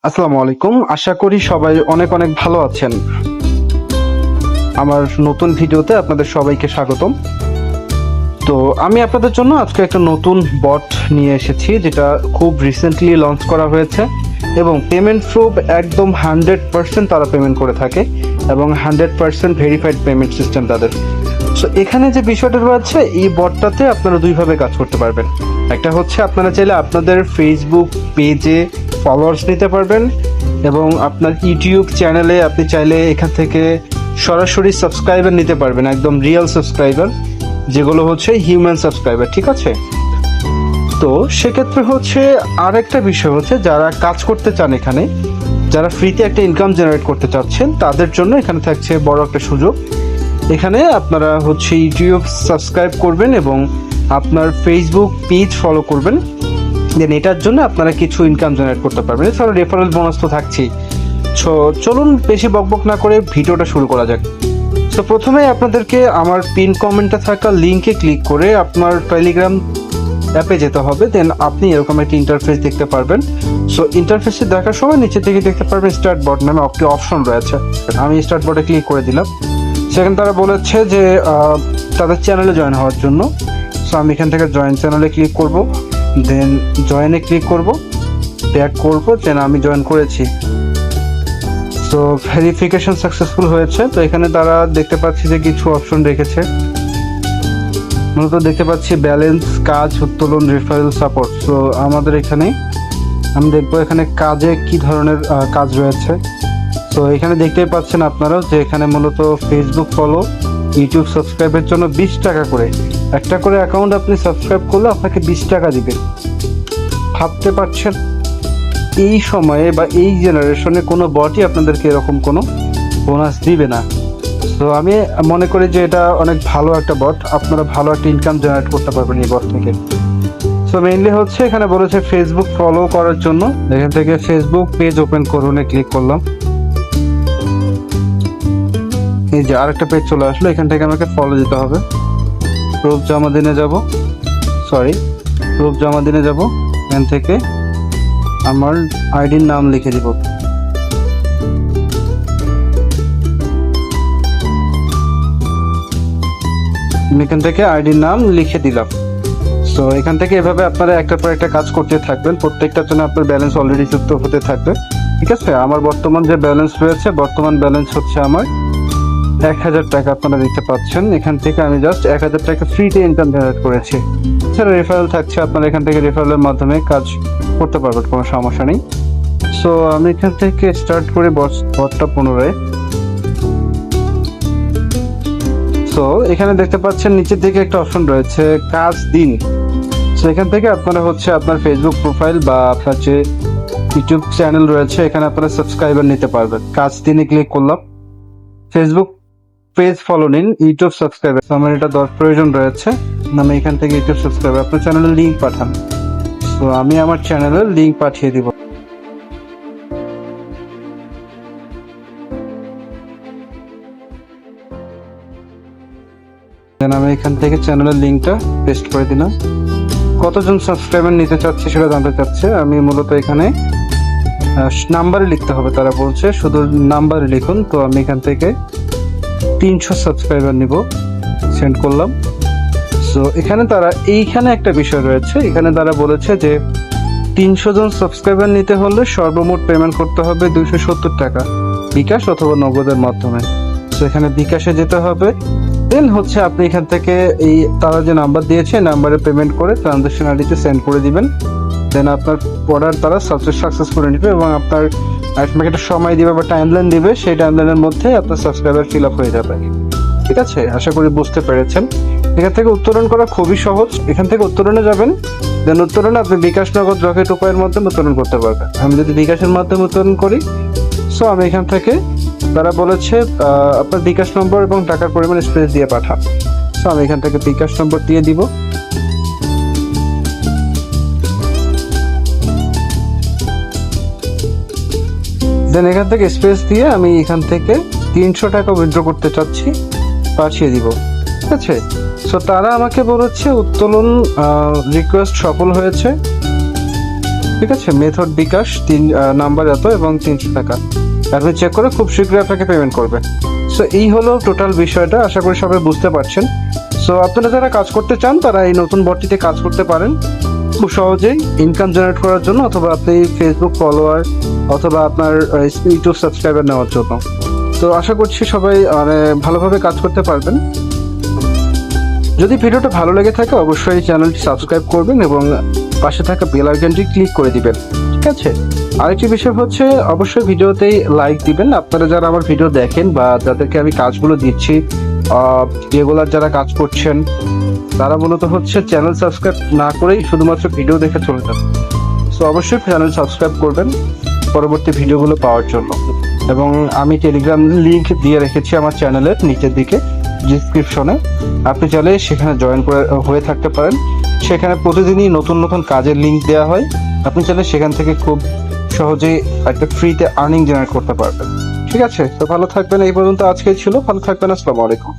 আসসালামু আলাইকুম। আশা করি সবাই অনেক অনেক ভালো আছেন। আমার নতুন ভিডিওতে আপনাদের সবাইকে স্বাগতম। তো আমি আপনাদের জন্য আজকে একটা নতুন বট নিয়ে এসেছি, যেটা খুব রিসেন্টলি লঞ্চ করা হয়েছে এবং পেমেন্ট প্রুফ একদম 100% তারা পেমেন্ট করে থাকে এবং 100% ভেরিফাইড পেমেন্ট সিস্টেম তাদের। সো এখানে যে বিষয়টা রয়েছে, এই বটটাতে আপনারা দুইভাবে কাজ করতে পারবেন। একটা হচ্ছে আপনারা চাইলে আপনাদের ফেসবুক পেজে ফলোয়ার্স নিতে পারবেন এবং আপনার ইউটিউব চ্যানেলে আপনি চাইলে এখান থেকে সরাসরি সাবস্ক্রাইবার নিতে পারবেন, একদম রিয়েল সাবস্ক্রাইবার, যেগুলো হচ্ছে হিউম্যান সাবস্ক্রাইবার। ঠিক আছে? তো সেক্ষেত্রে হচ্ছে আরেকটা বিষয় হচ্ছে, যারা কাজ করতে চান এখানে, যারা ফ্রিতে একটা ইনকাম জেনারেট করতে চাচ্ছেন, তাদের জন্য এখানে থাকছে বড় একটা সুযোগ। এখানে আপনারা হচ্ছে ইউটিউব সাবস্ক্রাইব করবেন এবং আপনার ফেসবুক পেজ ফলো করবেন, দেন এটার জন্য আপনারা কিছু ইনকাম জেনারেট করতে পারবেন। এছাড়া রেফারেল বোনাস তো থাকছেই। সো চলুন বেশি বকবক না করে ভিডিওটা শুরু করা যাক। তো প্রথমে আপনাদেরকে আমার পিন কমেন্টে থাকা লিঙ্কে ক্লিক করে আপনার টেলিগ্রাম অ্যাপে যেতে হবে, দেন আপনি এরকম একটা ইন্টারফেস দেখতে পারবেন। সো ইন্টারফেসে দেখার সময় নিচে থেকে দেখতে পারবেন স্টার্ট বট নামে একটি অপশন রয়েছে। আমি স্টার্ট বটে ক্লিক করে দিলাম। সেখানে তারা বলেছে যে তাদের চ্যানেলে জয়েন হওয়ার জন্য। সো আমি এখান থেকে জয়েন চ্যানেলে ক্লিক করব, দেন জয়েনে ক্লিক করব, ব্যাক করব, দেন আমি জয়েন করেছি। সো ভেরিফিকেশন সাকসেসফুল হয়েছে। তো এখানে তারা দেখতে পাচ্ছি যে কিছু অপশন রেখেছে, মূলত দেখতে পাচ্ছি ব্যালেন্স, কাজ, উত্তোলন, রেফারেল, সাপোর্ট। সো আমাদের এখানে আমি দেখবো এখানে কাজে কি ধরনের কাজ রয়েছে। তো এখানে দেখতেই পাচ্ছেন আপনারা যে এখানে মূলত ফেসবুক ফলো, ইউটিউব সাবস্ক্রাইবের জন্য 20 টাকা করে, একটা করে অ্যাকাউন্ট আপনি সাবস্ক্রাইব করলে আপনাকে 20 টাকা দিবে। ভাবতে পারছেন এই সময়ে বা এই জেনারেশনে কোনো বটই আপনাদেরকে এরকম কোনো বোনাস দিবে না। তো আমি মনে করি যে এটা অনেক ভালো একটা বট, আপনারা ভালো একটা ইনকাম জেনারেট করতে পারবেন এই বট থেকে। সো মেইনলি হচ্ছে এখানে বলেছে ফেসবুক ফলো করার জন্য, এখান থেকে ফেসবুক পেজ ওপেন করুন ক্লিক করলাম। এই যে আরেকটা পেজ চলে আসলো, এখান থেকে আমাকে ফলো দিতে হবে। প্রুফ জমা দিনে যাব, প্রুফ জমা দিনে যাব, এখান থেকে আমার আইডির নাম লিখে দিব। এখান থেকে আইডির নাম লিখে দিলাম। সো এখান থেকে এভাবে আপনারা একটার পর একটা কাজ করতে থাকবেন, প্রত্যেকটার জন্য আপনার ব্যালেন্স অলরেডি যুক্ত হতে থাকবে। ঠিক আছে? আমার বর্তমান যে ব্যালেন্স রয়েছে, বর্তমান ব্যালেন্স হচ্ছে আমার 1000 টাকা। আপনারা দেখতে পাচ্ছেন এখান থেকে আমি জাস্ট 1000 টাকা ফ্রিতে ইনকাম জেনারেট করেছি। এছাড়া রেফারেল থাকছে, আপনারা এখান থেকে রেফারেলের মাধ্যমে কাজ করতে পারবেন, কোনো সমস্যা নেই। সো আমি এখান থেকে স্টার্ট করে বটটা পুনরায়। সো এখানে দেখতে পাচ্ছেন নিচের দিকে একটা অপশন রয়েছে কাজ দিন। সো এখান থেকে আপনারা হচ্ছে আপনার ফেসবুক প্রোফাইল বা আপনার যে ইউটিউব চ্যানেল রয়েছে, এখানে আপনারা সাবস্ক্রাইবার নিতে পারবেন। কাজ দিনে ক্লিক করলাম, ফেসবুক পেজ ফলো নিন, ইউটিউব সাবস্ক্রাইবার। আমার এটা প্রয়োজন রয়েছে, আমি এখান থেকে ইউটিউব সাবস্ক্রাইবার, আপনার চ্যানেলের লিঙ্ক পাঠান। তো আমি আমার চ্যানেলের লিঙ্ক পাঠিয়ে দিব। দেন আমি এখান থেকে চ্যানেলের লিঙ্কটা পেস্ট করে দিলাম। কতজন সাবস্ক্রাইবার নিতে চাচ্ছে সেটা জানতে চাচ্ছে। আমি মূলত এখানে নাম্বারে লিখতে হবে, তারা বলছে শুধু নাম্বারে লিখুন। তো আমি এখান থেকে 300 সাবস্ক্রাইবার নিব, সেন্ড করলাম। সো এখানে তারা এইখানে একটা বিষয় রয়েছে, এখানে তারা বলেছে যে 300 জন সাবস্ক্রাইবার নিতে হলে সর্বমোট পেমেন্ট করতে হবে 270 টাকা, বিকাশ অথবা নগদের মাধ্যমে। সো এখানে বিকাশে যেতে হবে, দেন হচ্ছে আপনি এখান থেকে এই তারা যে নাম্বার দিয়েছে নাম্বারে পেমেন্ট করে ট্রানজাকশন আইডিতে সেন্ড করে দিবেন। দেন আপনার অর্ডার তারা সাকসেস করে নেবে এবং আপনার আপনাকে একটা সময় দিবে বা টাইমলাইন দিবে, সেই টাইমলাইনের মধ্যে আপনার সাবস্ক্রাইবার ফিল আপ হয়ে যাবে। ঠিক আছে? আশা করি বুঝতে পেরেছেন। এখান থেকে উত্তোলন করা খুবই সহজ। এখান থেকে উত্তোলনে যাবেন, দেন উত্তোলনে আপনি বিকাশ, নগদ, রকেট উপায়ের মাধ্যমে উত্তোলন করতে পারবেন। আমি যদি বিকাশের মাধ্যমে উত্তোলন করি, সো আমি এখান থেকে তারা বলেছে আপনার বিকাশ নম্বর এবং টাকার পরিমাণ স্পেস দিয়ে পাঠান। সো আমি এখান থেকে বিকাশ নম্বর দিয়ে দিব। দেন এখান থেকে স্পেস দিয়ে আমি এখান থেকে 300 টাকা উইথড্র করতে চাচ্ছি, পাঠিয়ে দিব। ঠিক আছে? সো তারা আমাকে বলেছে উত্তোলন রিকোয়েস্ট সফল হয়েছে। ঠিক আছে, মেথড বিকাশ 3 নাম্বার এত এবং 300 টাকা। আপনি চেক করে খুব শীঘ্রই আপনাকে পেমেন্ট করবে। সো এই হলো টোটাল বিষয়টা, আশা করি সবাই বুঝতে পারছেন। সো আপনারা যারা কাজ করতে চান তারা এই নতুন বটটিতে কাজ করতে পারেন খুব সহজেই ইনকাম জেনারেট করার জন্য, অথবা আপনি ফেসবুক ফলোয়ার অথবা আপনার ইউটিউব সাবস্ক্রাইবার নেওয়ার জন্য। তো আশা করছি সবাই ভালোভাবে কাজ করতে পারবেন। যদি ভিডিওটা ভালো লেগে থাকে অবশ্যই চ্যানেলটি সাবস্ক্রাইব করবেন এবং পাশে থাকা বেল আইকনটি ক্লিক করে দিবেন। ঠিক আছে, আরেকটি বিষয় হচ্ছে অবশ্যই ভিডিওতেই লাইক দিবেন। আপনারা যারা আমার ভিডিও দেখেন বা যাদেরকে আমি কাজগুলো দিচ্ছি, রেগুলার যারা কাজ করছেন, তারা মূলত হচ্ছে চ্যানেল সাবস্ক্রাইব না করেই শুধুমাত্র ভিডিও দেখে চলে যাবে। সো অবশ্যই চ্যানেল সাবস্ক্রাইব করবেন পরবর্তী ভিডিওগুলো পাওয়ার জন্য। এবং আমি টেলিগ্রাম লিংক দিয়ে রেখেছি আমার চ্যানেলের নিচের দিকে ডিসক্রিপশনে, আপনি চাইলে সেখানে জয়েন করে হয়ে থাকতে পারেন। সেখানে প্রতিদিনই নতুন নতুন কাজের লিংক দেওয়া হয়, আপনি চাইলে সেখান থেকে খুব সহজেই একটা ফ্রিতে আর্নিং জেনারেট করতে পারবেন। ঠিক আছে, তো ভালো থাকবেন। এই পর্যন্ত আজকে ছিল, ভালো থাকবেন। আসসালামু আলাইকুম।